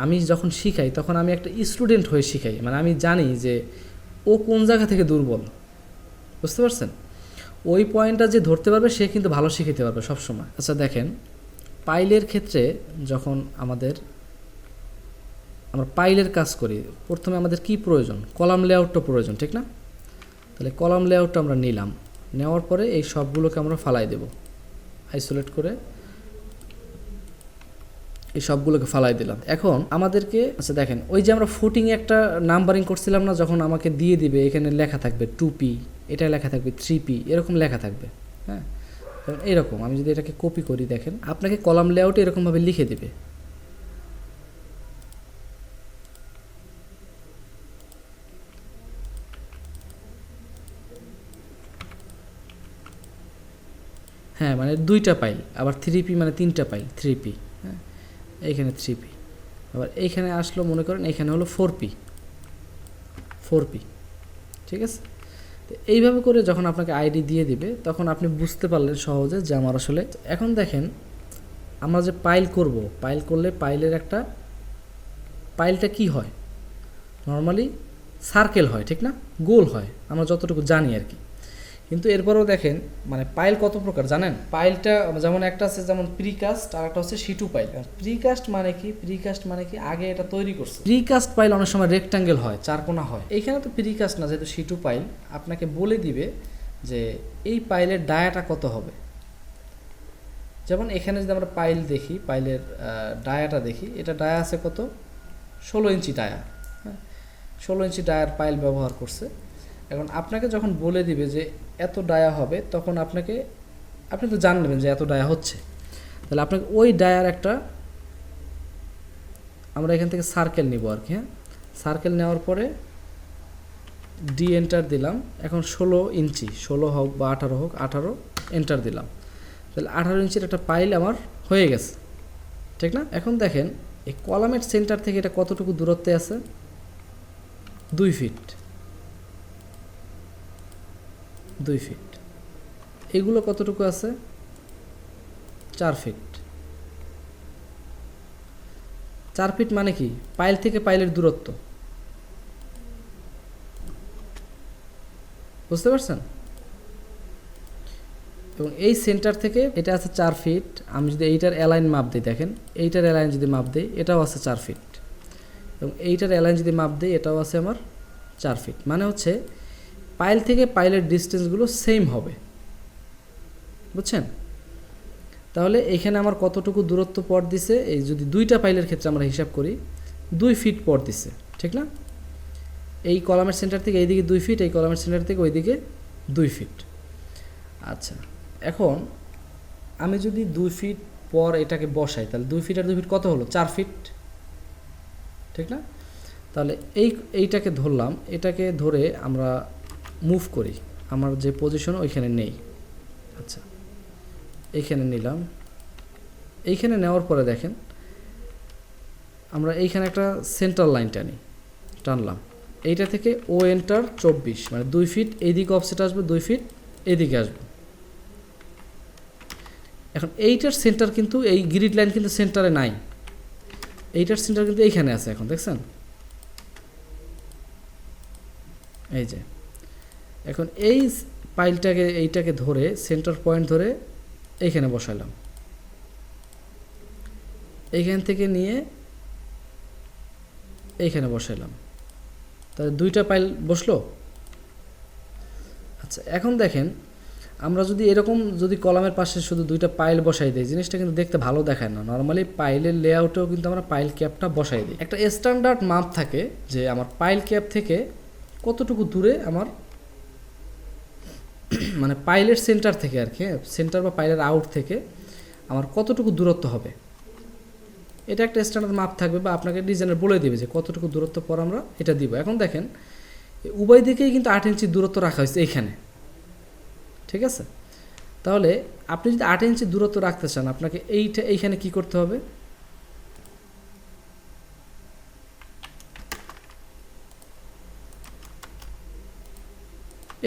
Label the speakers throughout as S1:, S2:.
S1: আমি যখন শিখাই তখন আমি একটা স্টুডেন্ট হয়ে শিখাই, মানে আমি জানি যে ও কোন জায়গা থেকে দুর্বল, বুঝতে পারছেন? ওই পয়েন্টটা যে ধরতে পারবে সে কিন্তু ভালো শিখাতে পারবে সবসময়। আচ্ছা দেখেন, পাইলের ক্ষেত্রে যখন আমরা পাইলের কাজ করি, প্রথমে আমাদের কি প্রয়োজন? কলাম লেআউটটা প্রয়োজন, ঠিক না? তাহলে কলাম লেআউটটা আমরা নিলাম, নেওয়ার পরে এই সবগুলোকে আমরা ফালাই দেব, আইসোলেট করে এই সবগুলোকে ফালাই দিলাম। এখন আমাদেরকে আচ্ছা দেখেন, ওই যে আমরা ফুটিংয়ে একটা নাম্বারিং করছিলাম না, যখন আমাকে দিয়ে দিবে এখানে লেখা থাকবে 2P, এটা লেখা থাকবে 3P, এরকম লেখা থাকবে। হ্যাঁ, এইরকম আমি যদি এটাকে কপি করি, দেখেন আপনাকে কলাম লেআউটে এরকমভাবে লিখে দিবে। হ্যাঁ, মানে 2টা পাইল, আবার 3P মানে 3টা পাইল, 3P। হ্যাঁ, এইখানে 3P, আবার এইখানে আসলো মনে করেন এখানে হলো 4P, ঠিক আছে? তো এইভাবে করে যখন আপনাকে আইডি দিয়ে দিবে তখন আপনি বুঝতে পারলেন সহজে যে আমার আসলে। এখন দেখেন আমরা যে পাইল করব, পাইল করলে পাইলটা কি হয়? নর্মালি সার্কেল হয়, ঠিক না? গোল হয়, আমরা যতটুকু জানি আর কি। কিন্তু এরপরেও দেখেন মানে পাইল কত প্রকার জানেন? পাইলটা যেমন একটা আছে যেমন প্রিকাস্ট, আর একটা হচ্ছে শিটু পাইল। প্রিকাস্ট মানে কি আগে এটা তৈরি করছে। প্রিকাস্ট পাইল অনেক সময় রেক্ট্যাঙ্গেল হয়, চারকোনা হয়। এইখানে তো প্রিকাস্ট না, যেহেতু শিটু পাইল, আপনাকে বলে দিবে যে এই পাইলের ডায়াটা কত হবে। যেমন এখানে যদি আমরা পাইল দেখি, পাইলের ডায়াটা দেখি, এটা ডায়া আছে কত? 16 ইঞ্চি ডায়া। হ্যাঁ, 16 ইঞ্চি ডায়ার পাইল ব্যবহার করছে। এখন আপনাকে যখন বলে দিবে যে এত ডায়া হবে, তখন আপনি তো জানবেন যে এত ডায়া হচ্ছে, তাহলে আপনাকে ওই ডায়ার একটা আমরা এখান থেকে সার্কেল নিব আর কি। হ্যাঁ, সার্কেল নেওয়ার পরে ডি এন্টার দিলাম। এখন 16 ইঞ্চি, 16 হোক বা 18 হোক, 18 এন্টার দিলাম। তাহলে 18 ইঞ্চির একটা পাইল আমার হয়ে গেছে, ঠিক না? এখন দেখেন এই কলামের সেন্টার থেকে এটা কতটুকু দূরত্বে আছে? 2 ফিট। এগুলো কতটুকু আছে? 4 ফিট। 4 ফিট মানে কি? পাইল থেকে পাইলের দূরত্ব, বুঝতে পারছেন? এবং এই সেন্টার থেকে এটা আছে 4 ফিট। আমি যদি এইটার অ্যালাইন মাপ দিই, দেখেন এইটার অ্যালাইন যদি মাপ দিই, এটাও আছে 4 ফিট, এবং এইটার অ্যালাইন যদি মাপ দিই, এটাও আছে আমার 4 ফিট। মানে হচ্ছে পাইল থেকে পাইলের ডিস্টেন্সগুলো সেম হবে, বুঝছেন? তাহলে এখানে আমার কতটুকু দূরত্ব পর দিছে? এই যদি 2টা পাইলের ক্ষেত্রে আমরা হিসাব করি, 2 ফিট পর দিছে, ঠিক না? এই কলামের সেন্টার থেকে এইদিকে 2 ফিট, এই কলামের সেন্টার থেকে ওইদিকে 2 ফিট। আচ্ছা, এখন আমি যদি 2 ফিট পর এটাকে বসাই, তাহলে 2 ফিট আর 2 ফিট কত হলো? 4 ফিট, ঠিক না? তাহলে এইটাকে ধরলাম, এটাকে ধরে আমরা মুভ করি, আমার যে পজিশন ওইখানে নেই। আচ্ছা, এইখানে নিলাম। এইখানে নেওয়ার পরে দেখেন আমরা এইখানে একটা সেন্টার লাইন টানলাম। এইটা থেকে ও এন্টার 24, মানে 2 ফিট এইদিকে অফসেট আসবে, 2 ফিট এদিকে আসবে। এখন এইটার সেন্টার কিন্তু এই গ্রিড লাইন কিন্তু সেন্টারে নাই, এইটার সেন্টার কিন্তু এইখানে আছে। এখন দেখছেন এই যে, এখন এই এইটাকে ধরে সেন্টার পয়েন্ট ধরে এইখানে বসাইলাম, এইখান থেকে নিয়ে এইখানে বসাইলাম, তাহলে 2টা পাইল বসলো। আচ্ছা, এখন দেখেন আমরা যদি এরকম কলামের পাশে শুধু 2টা পাইল বসাই দিই, জিনিসটা কিন্তু দেখতে ভালো দেখায় না। নর্মালি পাইলের লেআউটেও কিন্তু আমরা পাইল ক্যাপটা বসাই দিই। একটা স্ট্যান্ডার্ড মাপ থাকে যে আমার পাইল ক্যাপ থেকে কতটুকু দূরে আমার মানে পাইলের সেন্টার থেকে আর কি, সেন্টার বা পাইলের আউট থেকে আমার কতটুকু দূরত্ব হবে, এটা একটা স্ট্যান্ডার্ড মাপ থাকবে, বা আপনাকে ডিজাইনার বলে দেবে যে কতটুকু দূরত্ব পর আমরা এটা দিব। এখন দেখেন উভয় দিকেই কিন্তু 8 ইঞ্চি দূরত্ব রাখা হয়েছে এইখানে, ঠিক আছে? তাহলে আপনি যদি 8 ইঞ্চি দূরত্ব রাখতে চান, আপনাকে এইখানে কি করতে হবে?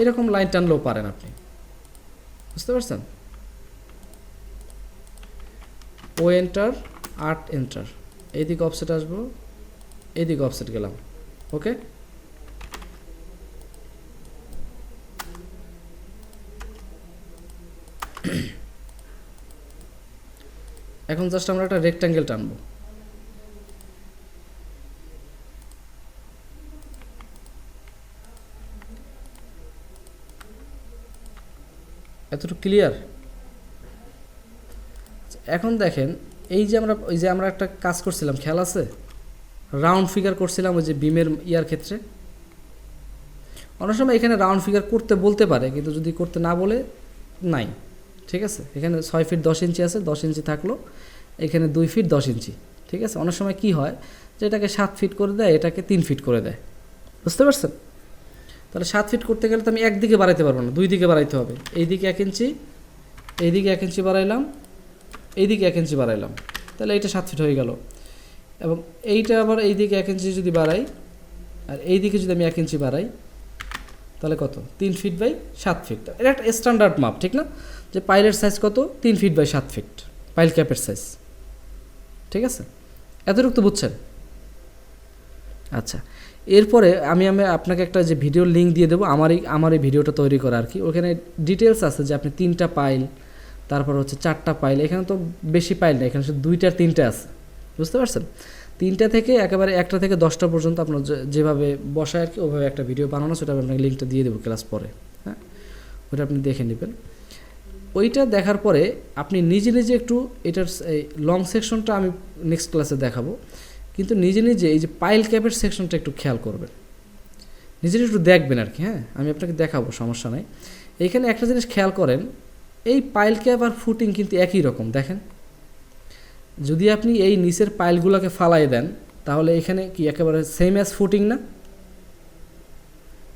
S1: এরকম লাইন টানলেও পারেন আপনি, বুঝতে পারছেন? ও এন্টার 8 এন্টার, এইদিকে অফসেট আসবো, এইদিকে অফসেট গেলাম, ওকে। এখন জাস্ট আমরা একটা রেক্ট্যাঙ্গেল টানবো, এতটুকু ক্লিয়ার। এখন দেখেন এই যে আমরা একটা কাজ করছিলাম, খেয়াল আছে, রাউন্ড ফিগার করছিলাম ওই যে বিমের ইয়ার ক্ষেত্রে। অনেক সময় এখানে রাউন্ড ফিগার করতে বলতে পারে, কিন্তু যদি করতে না বলে নাই, ঠিক আছে। এখানে 6 ফিট 10 ইঞ্চি আছে, 10 ইঞ্চি থাকলো, এখানে 2 ফিট 10 ইঞ্চি, ঠিক আছে। অনেক সময় কি হয় যে এটাকে 7 ফিট করে দেয়, এটাকে 3 ফিট করে দেয়, বুঝতে পারছেন। তাহলে 7 ফিট করতে গেলে তো আমি একদিকে বাড়াইতে পারবো না, 2 দিকে বাড়াইতে হবে। এইদিকে 1 ইঞ্চি, এইদিকে 1 ইঞ্চি বাড়াইলাম, এইদিকে 1 ইঞ্চি বাড়াইলাম, তাহলে এইটা 7 ফিট হয়ে গেল। এবং এইটা আবার এইদিকে 1 ইঞ্চি যদি বাড়াই, আর এইদিকে যদি আমি 1 ইঞ্চি বাড়াই, তাহলে কত? 3 ফিট বাই 7 ফিট। এটা একটা স্ট্যান্ডার্ড মাপ, ঠিক না? যে পাইলের সাইজ কত? 3 ফিট বাই 7 ফিট, পাইল ক্যাপের সাইজ, ঠিক আছে। এতটুকু তো বুঝছেন? আচ্ছা, এরপরে আমি আপনাকে একটা যে ভিডিওর লিঙ্ক দিয়ে দেবো, আমার এই ভিডিওটা তৈরি করা আর কি। ওখানে ডিটেলস আছে যে আপনি 3টা পাইল, তারপর হচ্ছে 4টা পাইল, এখানে তো বেশি পাইল না, এখানে শুধু 2টা 3টা আছে, বুঝতে পারছেন। 3টা থেকে একেবারে 1টা থেকে 10টা পর্যন্ত আপনার যেভাবে বসায় আর কি, ওইভাবে একটা ভিডিও বানানো, সেটা আমি আপনাকে লিঙ্কটা দিয়ে দেবো ক্লাস পরে, হ্যাঁ, ওইটা আপনি দেখে নেবেন। ওইটা দেখার পরে আপনি নিজে নিজে একটু এটার লং সেকশনটা আমি নেক্সট ক্লাসে দেখাবো, কিন্তু নিজে নিজে এই যে পাইল ক্যাপের সেকশনটা একটু খেয়াল করবেন, নিজে একটু দেখবেন আর কি, হ্যাঁ। আমি আপনাকে দেখাবো, সমস্যা নাই। এইখানে একটা জিনিস খেয়াল করেন, এই পাইল ক্যাপ আর ফুটিং কিন্তু একই রকম। দেখেন, যদি আপনি এই নিচের পাইলগুলোকে ফালাই দেন, তাহলে এখানে কি একেবারে সেম অ্যাজ ফুটিং না?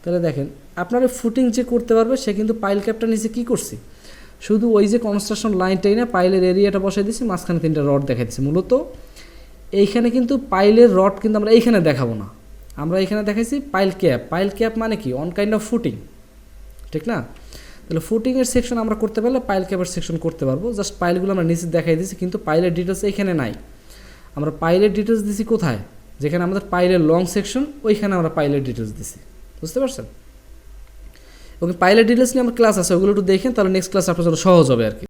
S1: তাহলে দেখেন, আপনার ফুটিং যে করতে পারবে, সে কিন্তু পাইল ক্যাপটা নিচে কী করছি, শুধু ওই যে কনস্ট্রাকশন লাইনটাই না, পাইলের এরিয়াটা বসাই দিয়েছি, মাঝখানে 3টা রড দেখাই দিচ্ছি। মূলত এইখানে কিন্তু পাইলের রড কিন্তু আমরা এইখানে দেখাবো না, আমরা এখানে দেখাইছি পাইল ক্যাপ। পাইল ক্যাপ মানে কি? অন কাইন্ড অফ ফুটিং, ঠিক না? তাহলে ফুটিংয়ের সেকশন আমরা করতে পারলে পাইল ক্যাপের সেকশন করতে পারবো। জাস্ট পাইলগুলো আমরা নিচে দেখাই দিচ্ছি, কিন্তু পাইলের ডিটেলস এখানে নাই। আমরা পাইলের ডিটেলস দিছি কোথায়? যেখানে আমাদের পাইলের লং সেকশন, ওইখানে আমরা পাইলের ডিটেলস দিছি, বুঝতে পারছেন। ওকে, পাইলের ডিটেলস নিয়ে আমার ক্লাস আছে, ওগুলো একটু দেখেন, তাহলে নেক্সট ক্লাস আপনার জন্য সহজ হবে আর কি।